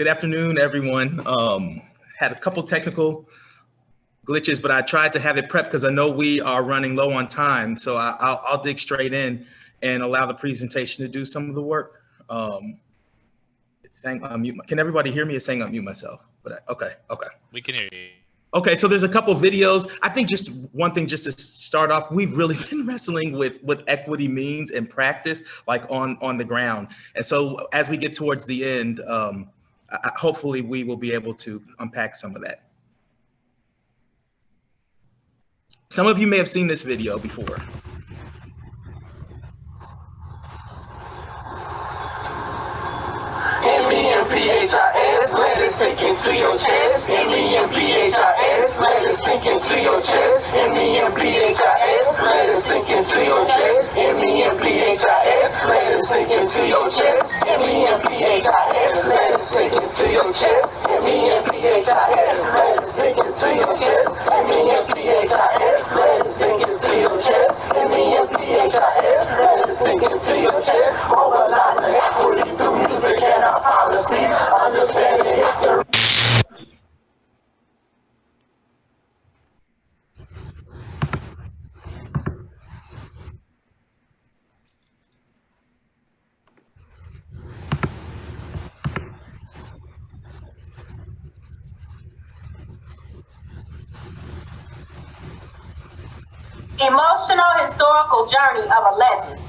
Good afternoon, everyone. Had a couple technical glitches, but I tried to have it prepped because I know we are running low on time. So I'll dig straight in and allow the presentation to do some of the work. It's saying unmute. Can everybody hear me? It's saying unmute myself. But okay. We can hear you. Okay, so there's a couple videos. I think just one thing, just to start off, we've really been wrestling with what equity means in practice, like on the ground. And so as we get towards the end, hopefully we will be able to unpack some of that. Some of you may have seen this video before. M-E-M-P-H-I-S, let it sink into your chest. M-E-M-P-H-I-S, let it sink into your chest. M-E-M-P-H-I-S, let it sink into your chest. M-E-M-P-H-I-S, let it sink into your chest. M-E-M-P-H-I-S, let it sink into your chest. M-E-M-P-H-I-S, let it sink into your chest. M-E-M-P-H-I-S, let it sink into your chest. M-E-M-P-H-I-S, let it sink into your chest. Mobilizing equity through music and our policy. Understanding history. Emotional historical journey of a legend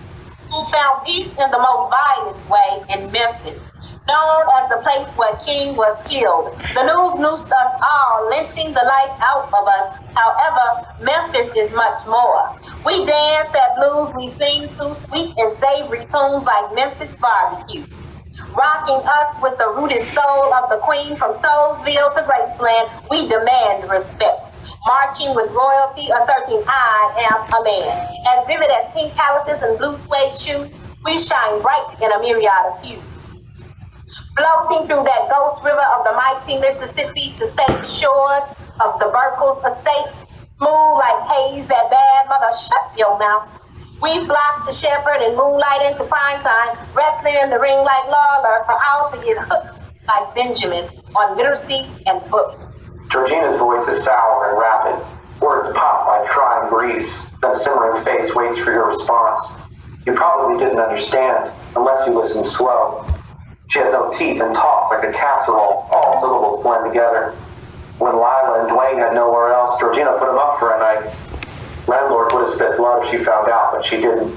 who found peace in the most violent way in Memphis, known as the place where King was killed. The news noosed us all, lynching the life out of us. However, Memphis is much more. We dance that blues, we sing to sweet and savory tunes like Memphis barbecue. Rocking us with the rooted soul of the queen from Soulsville to Graceland, we demand respect. Marching with royalty, asserting I am a man. As vivid as pink palaces and blue suede shoes, we shine bright in a myriad of hues. Floating through that ghost river of the mighty Mississippi to safe shores of the Burkles estate, smooth like haze, that bad mother, shut your mouth. We flock to Shepherd and moonlight into prime time, wrestling in the ring like Lawler for all to get hooked like Benjamin on literacy and books. Georgina's voice is sour and rapid. Words pop like frying grease. Then simmering face waits for your response. You probably didn't understand unless you listened slow. She has no teeth and talks like a casserole. All syllables blend together. When Lila and Dwayne had nowhere else, Georgina put them up for a night. Landlord would have spit blood if she found out, but she didn't.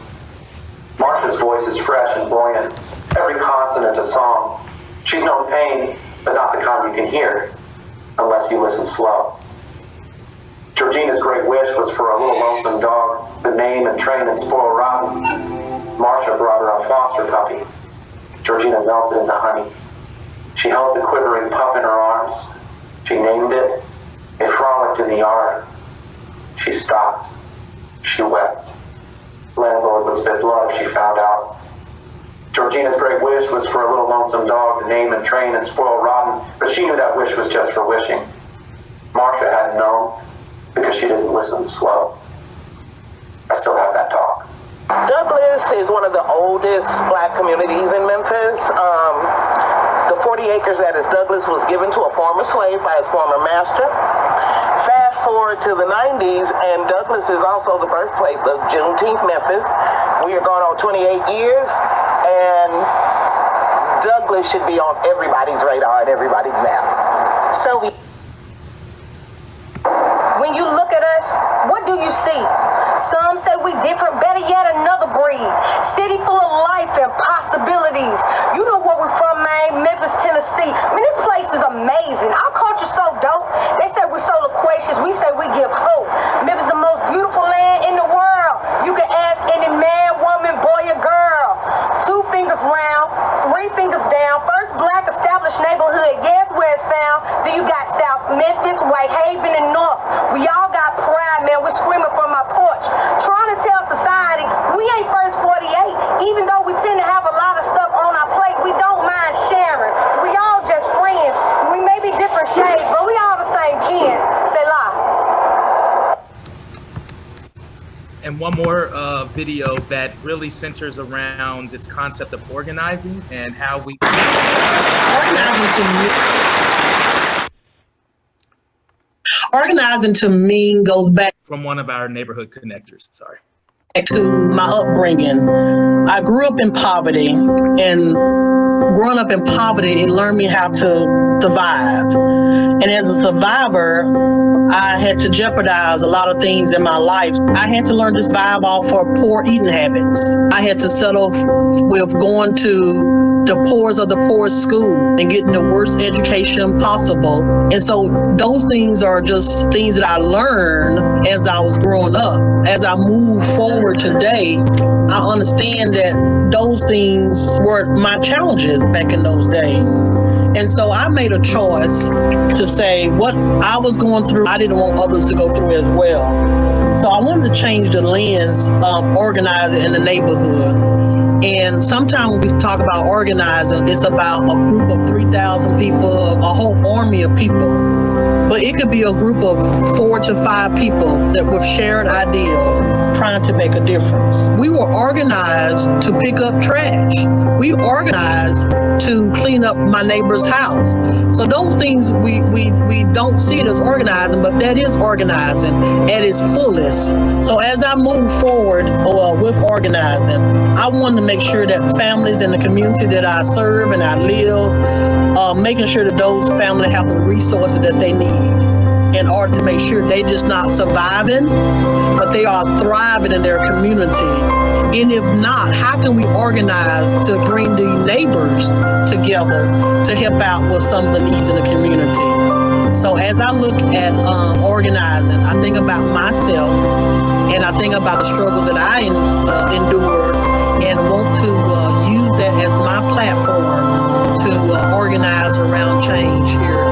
Marsha's voice is fresh and buoyant. Every consonant a song. She's known pain, but not the kind you can hear. Unless you listen slow. Georgina's great wish was for a little lonesome dog to name and train and spoil rotten. Marsha brought her a foster puppy. Georgina melted into honey. She held the quivering pup in her arms. She named it. It frolicked in the yard. She stopped. She wept. Landlord would spit blood if she found out. Georgina's great wish was for a little lonesome dog to name and train and spoil rotten, but she knew that wish was just for wishing. Marsha hadn't known because she didn't listen slow. I still have that talk. Douglas is one of the oldest black communities in Memphis. The 40 acres that is Douglas was given to a former slave by his former master. Fast forward to the 90s, and Douglas is also the birthplace of Juneteenth, Memphis. We are going on 28 years, and Douglas should be on everybody's radar and everybody's map. So when you look at us, what do you see? Some say we different, better yet another breed. City full of life and possibilities. You know where we're from, man, Memphis, Tennessee. I mean, this place is amazing. Our culture's so dope. They say we're so loquacious. We say we give hope. Memphis is the most beautiful land in the world. You can ask any man, woman, boy, or girl. 2 fingers round, 3 fingers down. First black established neighborhood, yes, where it's found. Then you got South Memphis, Whitehaven, and North. We all got pride, man. We're screaming from our porch. Trying to tell society we ain't first 48. Even though we tend to have a lot of stuff on our plate, we don't mind sharing. We all just friends. We may be different shades, but we all the same kin. Say la. And one more video that really centers around this concept of organizing and how we Organizing to me goes back From one of our neighborhood connectors, sorry. to my upbringing. I grew up in poverty, and growing up in poverty, it learned me how to survive. And as a survivor, I had to jeopardize a lot of things in my life. I had to learn to survive off of poor eating habits. I had to settle with going to the poorest of the poorest school and getting the worst education possible. And so those things are just things that I learned as I was growing up. As I move forward today, I understand that those things were my challenges back in those days. And so I made a choice to say what I was going through, I didn't want others to go through as well. So I wanted to change the lens of organizing in the neighborhood. And sometimes when we talk about organizing, it's about a group of 3,000 people, a whole army of people. But it could be a group of 4 to 5 people that with shared ideals trying to make a difference. We were organized to pick up trash. We organized to clean up my neighbor's house. So those things we don't see it as organizing, but that is organizing at its fullest. So as I move forward with organizing, I want to make sure that families in the community that I serve and I live, making sure that those families have the resources that they need in order to make sure they just not surviving, but they are thriving in their community. And if not, how can we organize to bring the neighbors together to help out with some of the needs in the community? So as I look at organizing, I think about myself and I think about the struggles that I endured and want to use that as my platform to organize around change here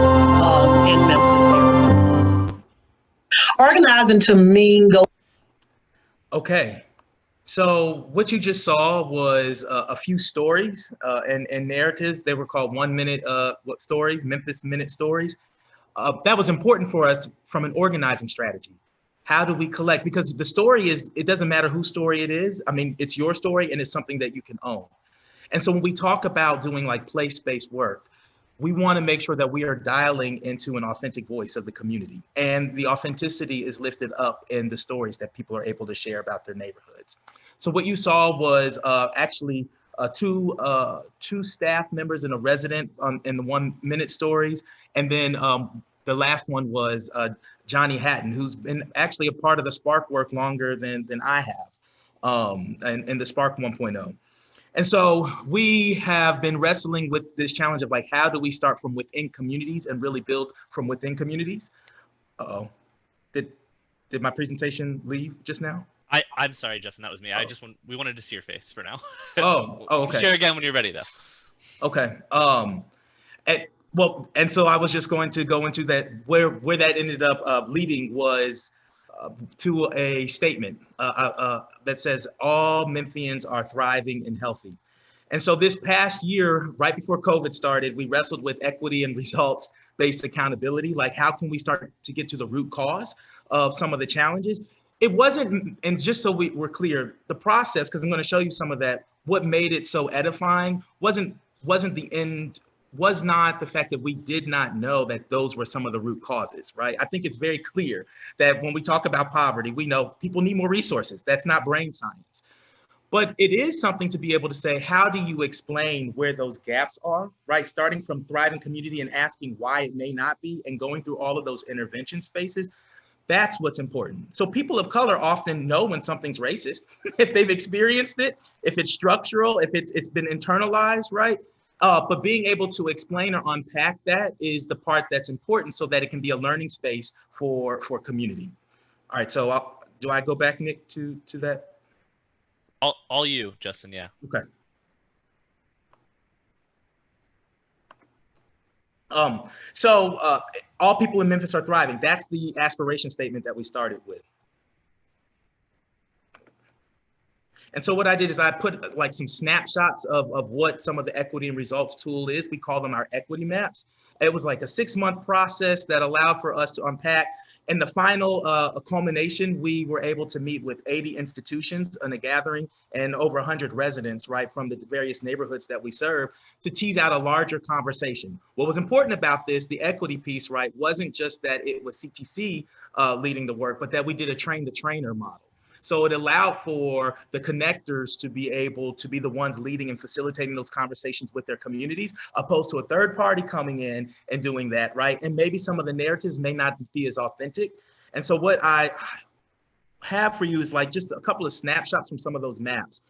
in Memphis area. Organizing to me go. Okay, so what you just saw was a few stories and narratives. They were called 1 minute stories, Memphis minute stories. That was important for us from an organizing strategy. How do we collect? Because the story is, it doesn't matter whose story it is. I mean, it's your story and it's something that you can own. And so when we talk about doing like place-based work, we want to make sure that we are dialing into an authentic voice of the community. And the authenticity is lifted up in the stories that people are able to share about their neighborhoods. So what you saw was actually two staff members and a resident in the 1 minute stories. And then the last one was Johnny Hatton, who's been actually a part of the SPARCC work longer than I have in the SPARCC 1.0. And so we have been wrestling with this challenge of like, how do we start from within communities and really build from within communities? Uh-oh, did my presentation leave just now? I'm sorry, Justin, that was me. Oh. We wanted to see your face for now. Oh, okay. Share again when you're ready though. Okay. And so I was just going to go into that, where that ended up leading was to a statement that says all Memphians are thriving and healthy. And so this past year, right before COVID started, we wrestled with equity and results-based accountability. Like, how can we start to get to the root cause of some of the challenges? It wasn't, and just so we're clear, the process, because I'm going to show you some of that, what made it so edifying wasn't the end, was not the fact that we did not know that those were some of the root causes, right? I think it's very clear that when we talk about poverty, we know people need more resources. That's not brain science. But it is something to be able to say, how do you explain where those gaps are, right? Starting from thriving community and asking why it may not be and going through all of those intervention spaces. That's what's important. So people of color often know when something's racist, if they've experienced it, if it's structural, if it's been internalized, right? But being able to explain or unpack that is the part that's important so that it can be a learning space for community. All right, so do I go back, Nick, to that? All you, Justin, yeah. Okay. So all people in Memphis are thriving. That's the aspiration statement that we started with. And so what I did is I put like some snapshots of what some of the equity and results tool is. We call them our equity maps. It was like a 6-month process that allowed for us to unpack, In the final culmination, we were able to meet with 80 institutions in a gathering and over 100 residents, right, from the various neighborhoods that we serve to tease out a larger conversation. What was important about this, the equity piece, right, wasn't just that it was CTC leading the work, but that we did a train the trainer model. So it allowed for the connectors to be able to be the ones leading and facilitating those conversations with their communities, opposed to a third party coming in and doing that, right? And maybe some of the narratives may not be as authentic. And so what I have for you is like just a couple of snapshots from some of those maps.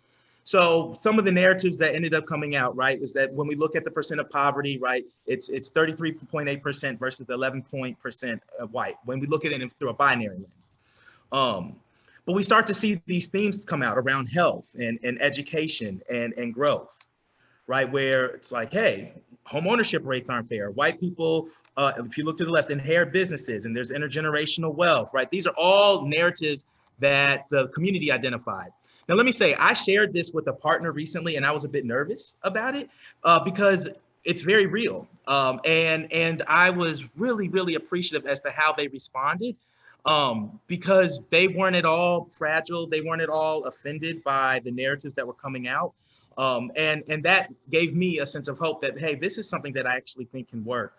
So some of the narratives that ended up coming out, right, is that when we look at the percent of poverty, right, it's 33.8% versus 11% white, when we look at it through a binary lens. But we start to see these themes come out around health and education and growth, right? Where it's like, hey, home ownership rates aren't fair. White people, if you look to the left, inherit businesses and there's intergenerational wealth, right? These are all narratives that the community identified. Now, let me say, I shared this with a partner recently and I was a bit nervous about it because it's very real. And I was really, really appreciative as to how they responded. Because they weren't at all fragile, they weren't at all offended by the narratives that were coming out. And that gave me a sense of hope that, hey, this is something that I actually think can work.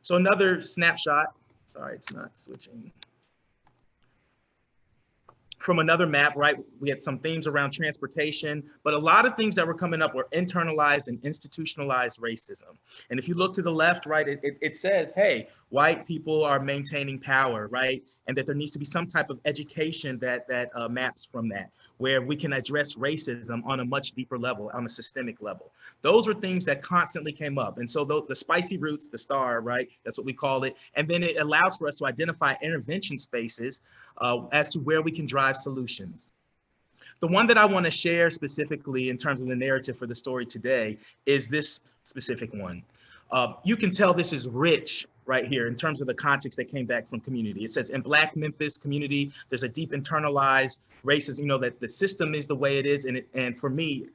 So another snapshot, sorry, it's not switching. From another map, right, we had some themes around transportation, but a lot of things that were coming up were internalized and institutionalized racism. And if you look to the left, right, it says, hey, white people are maintaining power, right? And that there needs to be some type of education that maps from that, where we can address racism on a much deeper level, on a systemic level. Those were things that constantly came up. And so the spicy roots, the star, right, that's what we call it. And then it allows for us to identify intervention spaces as to where we can drive solutions. The one that I want to share specifically in terms of the narrative for the story today is this specific one. You can tell this is rich right here in terms of the context that came back from community. It says in Black Memphis community, there's a deep internalized racism, you know, that the system is the way it is. And for me,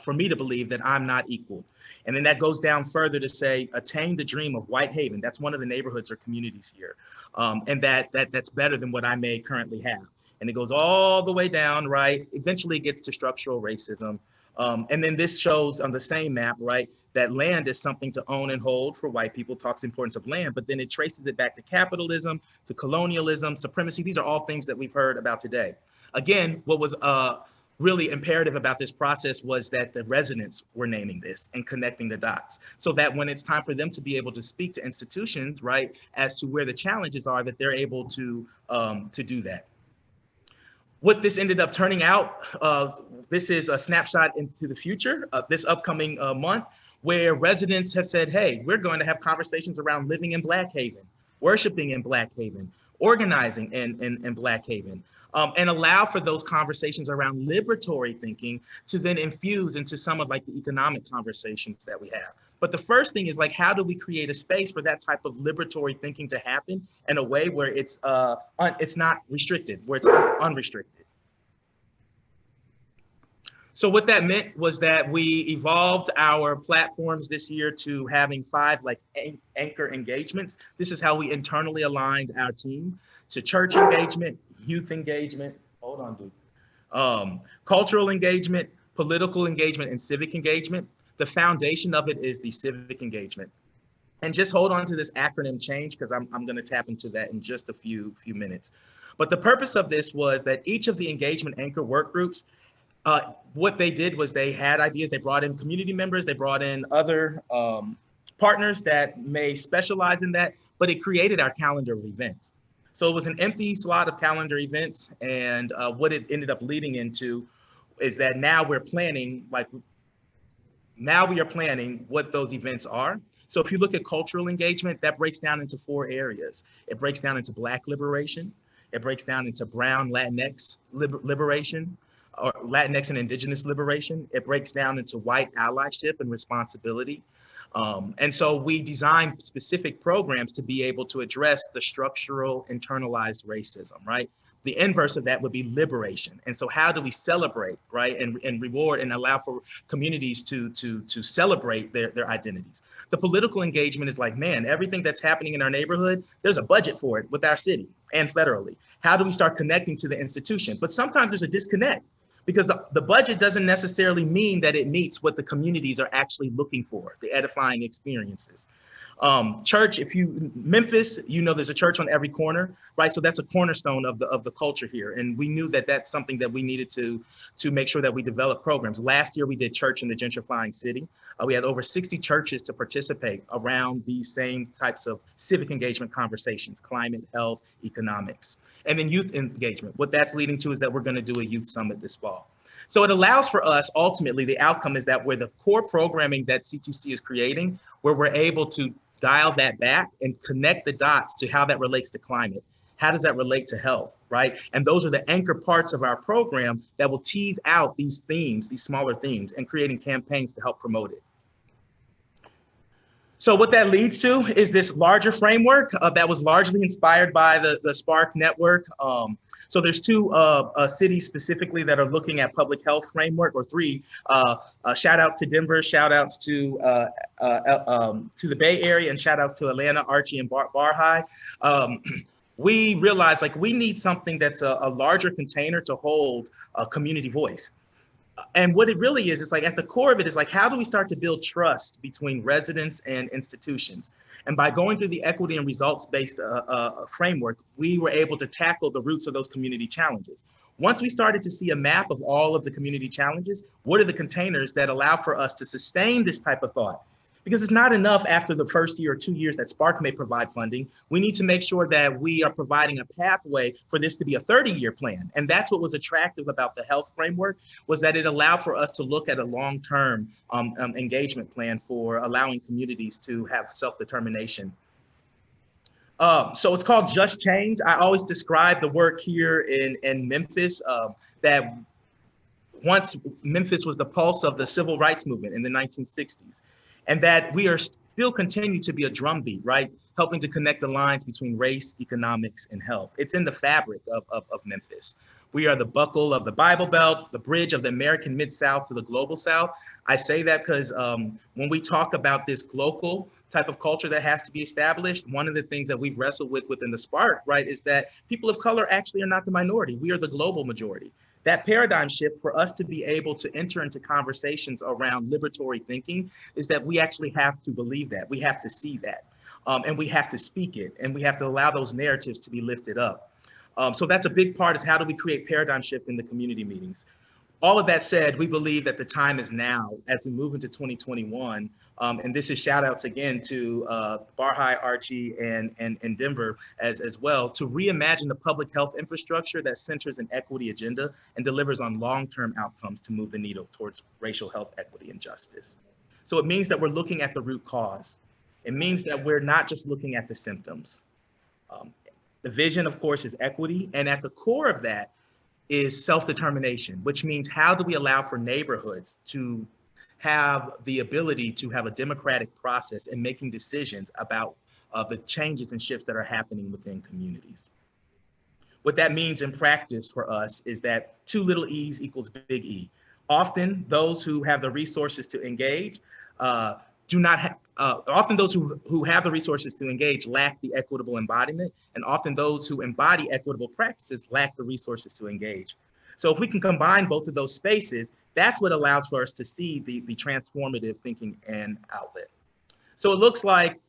for me to believe that I'm not equal. And then that goes down further to say, attain the dream of White Haven. That's one of the neighborhoods or communities here. And that's better than what I may currently have. And it goes all the way down, right? Eventually it gets to structural racism. And then this shows on the same map, right, that land is something to own and hold for white people, talks the importance of land, but then it traces it back to capitalism, to colonialism, supremacy. These are all things that we've heard about today. Again, what was really imperative about this process was that the residents were naming this and connecting the dots so that when it's time for them to be able to speak to institutions, right, as to where the challenges are, that they're able to do that. What this ended up turning out, this is a snapshot into the future, this upcoming month, where residents have said, hey, we're going to have conversations around living in Black Haven, worshiping in Black Haven, organizing in Black Haven, and allow for those conversations around liberatory thinking to then infuse into some of like the economic conversations that we have. But the first thing is like, how do we create a space for that type of liberatory thinking to happen in a way where it's not restricted, where it's unrestricted? So what that meant was that we evolved our platforms this year to having 5 like anchor engagements. This is how we internally aligned our team to church engagement, youth engagement, hold on, dude, cultural engagement, political engagement, and civic engagement. The foundation of it is the civic engagement. And just hold on to this acronym change because I'm going to tap into that in just a few minutes. But the purpose of this was that each of the engagement anchor work groups, what they did was they had ideas, they brought in community members, they brought in other partners that may specialize in that, but it created our calendar of events. So it was an empty slot of calendar events. And what it ended up leading into is that now we're planning, now we are planning what those events are. So if you look at cultural engagement, that breaks down into 4 areas. It breaks down into Black liberation. It breaks down into Brown Latinx liberation, or Latinx and Indigenous liberation. It breaks down into white allyship and responsibility. And so we designed specific programs to be able to address the structural internalized racism, right? The inverse of that would be liberation. And so how do we celebrate, right, and reward and allow for communities to celebrate their identities? The political engagement is like, man, everything that's happening in our neighborhood, there's a budget for it with our city and federally. How do we start connecting to the institution? But sometimes there's a disconnect, because the budget doesn't necessarily mean that it meets what the communities are actually looking for, the edifying experiences. Church, Memphis, there's a church on every corner, right? So that's a cornerstone of the culture here. And we knew that that's something that we needed to make sure that we develop programs. Last year, we did church in the gentrifying city. We had over 60 churches to participate around these same types of civic engagement conversations: climate, health, economics. And then youth engagement. What that's leading to is that we're going to do a youth summit this fall. So it allows for us, ultimately, the outcome is that where the core programming that CTC is creating, where we're able to dial that back and connect the dots to how that relates to climate. How does that relate to health, right? And those are the anchor parts of our program that will tease out these themes, these smaller themes, and creating campaigns to help promote it. So what that leads to is this larger framework that was largely inspired by the SPARCC network. So there's two cities specifically that are looking at public health framework, or three. Shout outs to Denver, shout outs to the Bay Area, and shout outs to Atlanta, Archie, and Bar High. We realized we need something that's a larger container to hold a community voice. And what it really is, it's at the core of it is how do we start to build trust between residents and institutions? And by going through the equity and results-based framework, we were able to tackle the roots of those community challenges. Once we started to see a map of all of the community challenges, what are the containers that allow for us to sustain this type of thought? Because it's not enough after the first year or 2 years that SPARCC may provide funding. We need to make sure that we are providing a pathway for this to be a 30-year plan. And that's what was attractive about the health framework, was that it allowed for us to look at a long-term engagement plan for allowing communities to have self-determination. So it's called Just Change. I always describe the work here in Memphis that once Memphis was the pulse of the civil rights movement in the 1960s. And that we are still continue to be a drumbeat, right? Helping to connect the lines between race, economics, and health. It's in the fabric of Memphis. We are the buckle of the Bible Belt, the bridge of the American Mid-South to the global South. I say that because when we talk about this global type of culture that has to be established, one of the things that we've wrestled with within the SPARCC, right, is that people of color actually are not the minority. We are the global majority. That paradigm shift for us to be able to enter into conversations around liberatory thinking is that we actually have to believe that. We have to see that. And we have to speak it. And we have to allow those narratives to be lifted up. So that's a big part, is how do we create paradigm shift in the community meetings? All of that said, we believe that the time is now as we move into 2021. And this is shout outs again to Bar High, Archie, and Denver as well, to reimagine the public health infrastructure that centers an equity agenda and delivers on long-term outcomes to move the needle towards racial health equity and justice. So it means that we're looking at the root cause. It means that we're not just looking at the symptoms. The vision, of course, is equity. And at the core of that is self-determination, which means how do we allow for neighborhoods to have the ability to have a democratic process in making decisions about the changes and shifts that are happening within communities. What that means in practice for us is that 2 little e's equals big E. Often those who have the resources to engage often those who have the resources to engage lack the equitable embodiment, and often those who embody equitable practices lack the resources to engage. So if we can combine both of those spaces, that's what allows for us to see the transformative thinking and outlet. So it looks like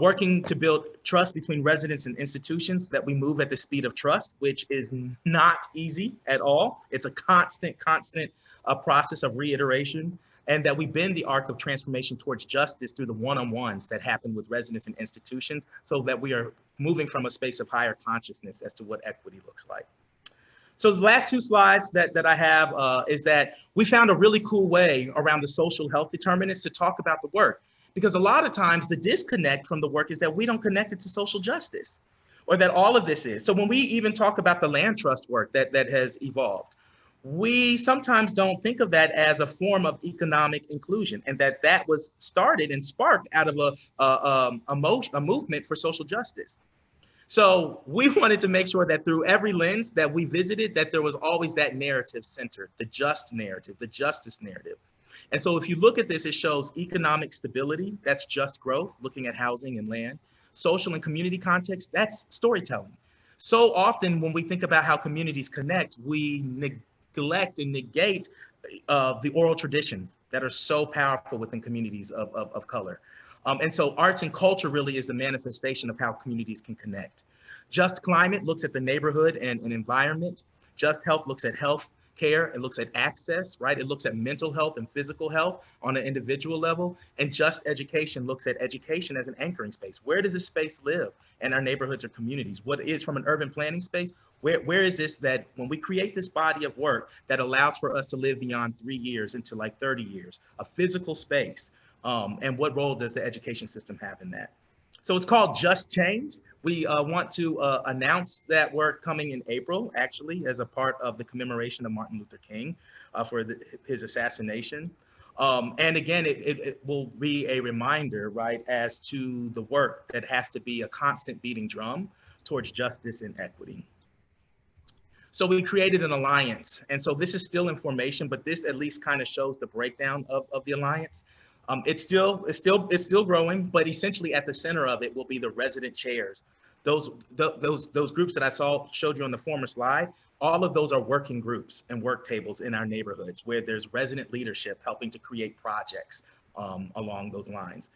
working to build trust between residents and institutions, that we move at the speed of trust, which is not easy at all. It's a constant process of reiteration, and that we bend the arc of transformation towards justice through the one-on-ones that happen with residents and institutions, so that we are moving from a space of higher consciousness as to what equity looks like. So the last 2 slides that I have is that we found a really cool way around the social health determinants to talk about the work. Because a lot of times the disconnect from the work is that we don't connect it to social justice, or that all of this is. So when we even talk about the land trust work that has evolved, we sometimes don't think of that as a form of economic inclusion, and that was started and sparked out of a movement for social justice. So we wanted to make sure that through every lens that we visited, that there was always that narrative centered, the just narrative, the justice narrative. And so if you look at this, it shows economic stability, that's just growth, looking at housing and land. Social and community context, that's storytelling. So often when we think about how communities connect, we neglect and negate the oral traditions that are so powerful within communities of color. And so arts and culture really is the manifestation of how communities can connect. Just climate looks at the neighborhood and environment. Just health looks at health care. It looks at access, right? It looks at mental health and physical health on an individual level. And just education looks at education as an anchoring space. Where does this space live in our neighborhoods or communities? What is from an urban planning space? Where is this that when we create this body of work that allows for us to live beyond 3 years into like 30 years, a physical space, and what role does the education system have in that? So it's called Just Change. We want to announce that work coming in April, actually, as a part of the commemoration of Martin Luther King for his assassination. And again, it will be a reminder, right, as to the work that has to be a constant beating drum towards justice and equity. So we created an alliance. And so this is still in formation, but this at least kind of shows the breakdown of the alliance. It's still growing, but essentially at the center of it will be the resident chairs. Those groups that I showed you on the former slide, all of those are working groups and work tables in our neighborhoods where there's resident leadership helping to create projects along those lines.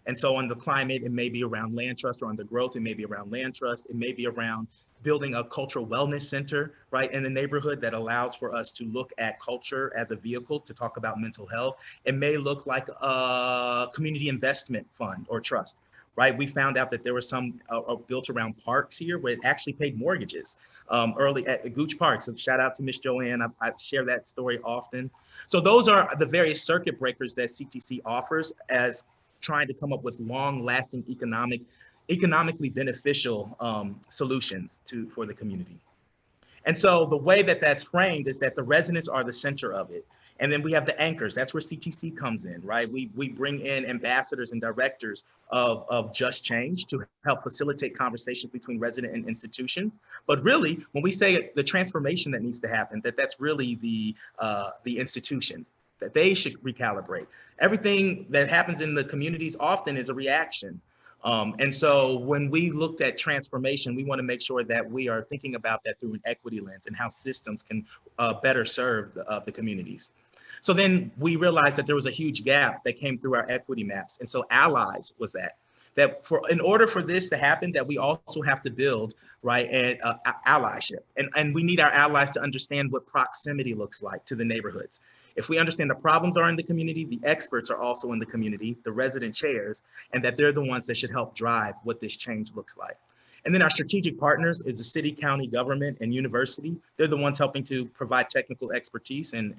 And so on the climate, it may be around land trust, or on the growth, it may be around land trust. It may be around building a cultural wellness center, right, in the neighborhood that allows for us to look at culture as a vehicle to talk about mental health. It may look like a community investment fund or trust, right? We found out that there were some built around parks here where it actually paid mortgages early at the Gooch Park. So shout out to Miss Joanne. I share that story often. So those are the various circuit breakers that CTC offers as trying to come up with long-lasting economically beneficial solutions for the community. And so the way that that's framed is that the residents are the center of it. And then we have the anchors. That's where CTC comes in, right? We bring in ambassadors and directors of Just Change to help facilitate conversations between resident and institutions. But really, when we say the transformation that needs to happen, that's really the institutions, that they should recalibrate. Everything that happens in the communities often is a reaction. And so when we looked at transformation, we want to make sure that we are thinking about that through an equity lens and how systems can better serve the communities. So then we realized that there was a huge gap that came through our equity maps. And so allies was that in order for this to happen, that we also have to build, right, allyship. And we need our allies to understand what proximity looks like to the neighborhoods. If we understand the problems are in the community, the experts are also in the community, the resident chairs, and that they're the ones that should help drive what this change looks like. And then our strategic partners is the city, county, government, and university. They're the ones helping to provide technical expertise and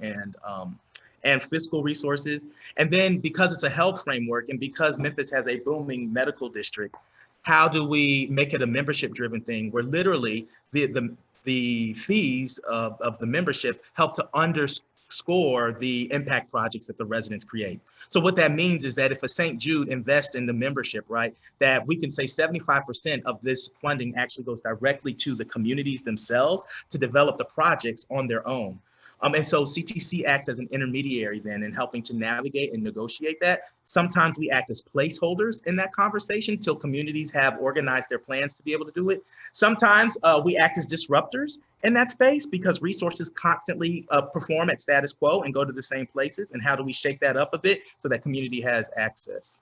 fiscal resources. And then because it's a health framework and because Memphis has a booming medical district, how do we make it a membership-driven thing where literally the fees of the membership help to underscore the impact projects that the residents create. So what that means is that if a St. Jude invests in the membership, right, that we can say 75% of this funding actually goes directly to the communities themselves to develop the projects on their own. And so CTC acts as an intermediary then in helping to navigate and negotiate that. Sometimes we act as placeholders in that conversation till communities have organized their plans to be able to do it. Sometimes we act as disruptors in that space because resources constantly perform at status quo and go to the same places. And how do we shake that up a bit so that community has access?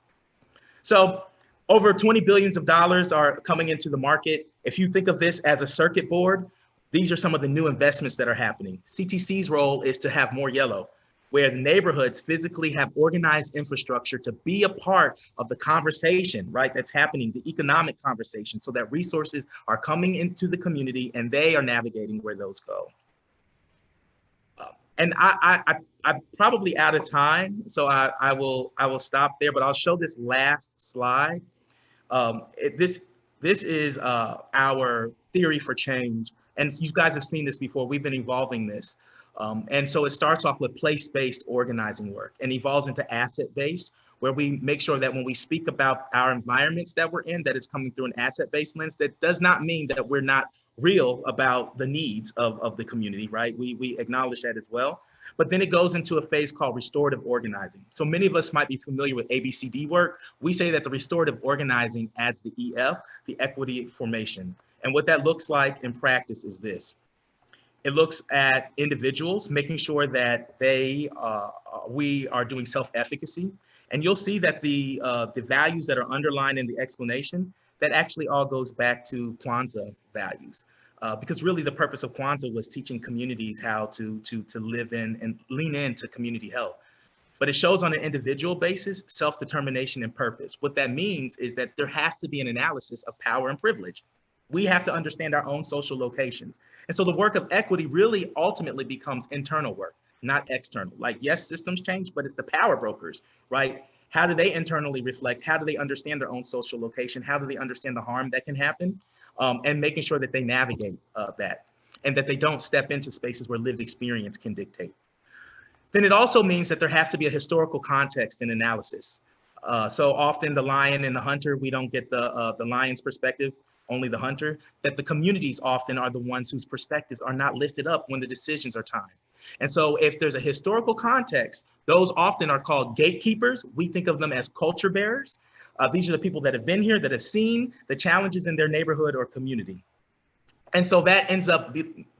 So over $20 billion are coming into the market. If you think of this as a circuit board, these are some of the new investments that are happening. CTC's role is to have more yellow, where the neighborhoods physically have organized infrastructure to be a part of the conversation, right, that's happening, the economic conversation, so that resources are coming into the community and they are navigating where those go. And I'm probably out of time, so I will stop there, but I'll show this last slide. This is our theory for change. And you guys have seen this before. We've been evolving this. And so it starts off with place-based organizing work and evolves into asset-based, where we make sure that when we speak about our environments that we're in, that is coming through an asset-based lens. That does not mean that we're not real about the needs of the community, right? We acknowledge that as well. But then it goes into a phase called restorative organizing. So many of us might be familiar with ABCD work. We say that the restorative organizing adds the EF, the equity formation. And what that looks like in practice is this. It looks at individuals, making sure that we are doing self-efficacy. And you'll see that the values that are underlined in the explanation, that actually all goes back to Kwanzaa values. Because really the purpose of Kwanzaa was teaching communities how to live in and lean into community health. But it shows on an individual basis, self-determination and purpose. What that means is that there has to be an analysis of power and privilege. We have to understand our own social locations. And so the work of equity really ultimately becomes internal work, not external. Like, yes, systems change, but it's the power brokers, right? How do they internally reflect? How do they understand their own social location? How do they understand the harm that can happen? And making sure that they navigate that, and that they don't step into spaces where lived experience can dictate. Then it also means that there has to be a historical context and analysis. So often the lion and the hunter, we don't get the lion's perspective, only the hunter, that the communities often are the ones whose perspectives are not lifted up when the decisions are timed. And so if there's a historical context, those often are called gatekeepers. We think of them as culture bearers. These are the people that have been here, that have seen the challenges in their neighborhood or community. And so that ends up,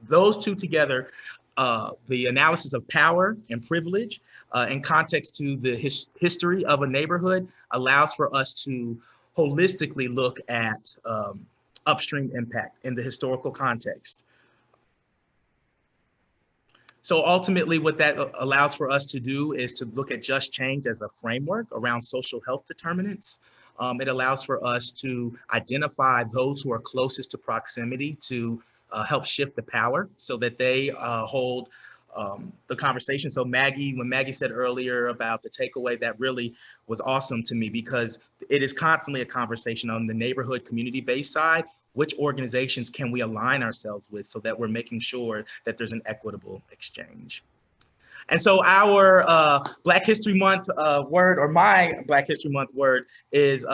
those two together, the analysis of power and privilege in context to the history of a neighborhood allows for us to holistically look at upstream impact in the historical context. So ultimately what that allows for us to do is to look at just change as a framework around social health determinants. It allows for us to identify those who are closest to proximity to help shift the power so that they hold the conversation. So when Maggie said earlier about the takeaway, that really was awesome to me, because it is constantly a conversation on the neighborhood community-based side. Which organizations can we align ourselves with so that we're making sure that there's an equitable exchange? And so our Black History Month word, or my Black History Month word, is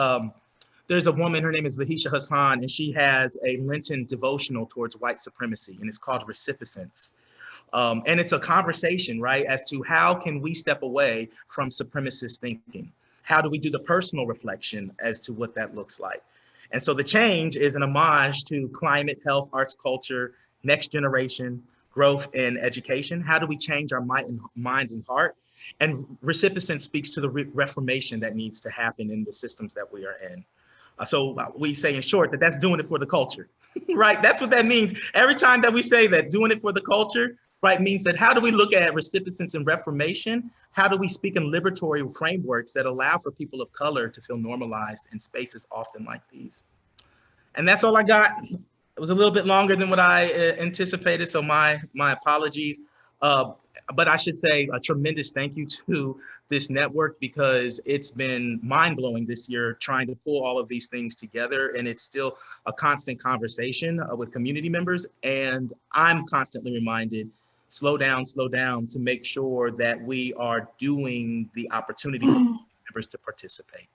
there's a woman, her name is Vahisha Hassan, and she has a Lenten devotional towards white supremacy, and it's called Recipiscence. And it's a conversation, right, as to how can we step away from supremacist thinking? How do we do the personal reflection as to what that looks like? And so the change is an homage to climate, health, arts, culture, next generation, growth, and education. How do we change our minds and heart? And Recipiscence speaks to the reformation that needs to happen in the systems that we are in. So we say in short that that's doing it for the culture, right? That's what that means. Every time that we say that, doing it for the culture, right, means that how do we look at recipiscence and reformation? How do we speak in liberatory frameworks that allow for people of color to feel normalized in spaces often like these? And that's all I got. It was a little bit longer than what I anticipated, so my apologies. But I should say a tremendous thank you to this network, because it's been mind-blowing this year trying to pull all of these things together, and it's still a constant conversation with community members. And I'm constantly reminded, slow down, to make sure that we are doing the opportunity for members to participate.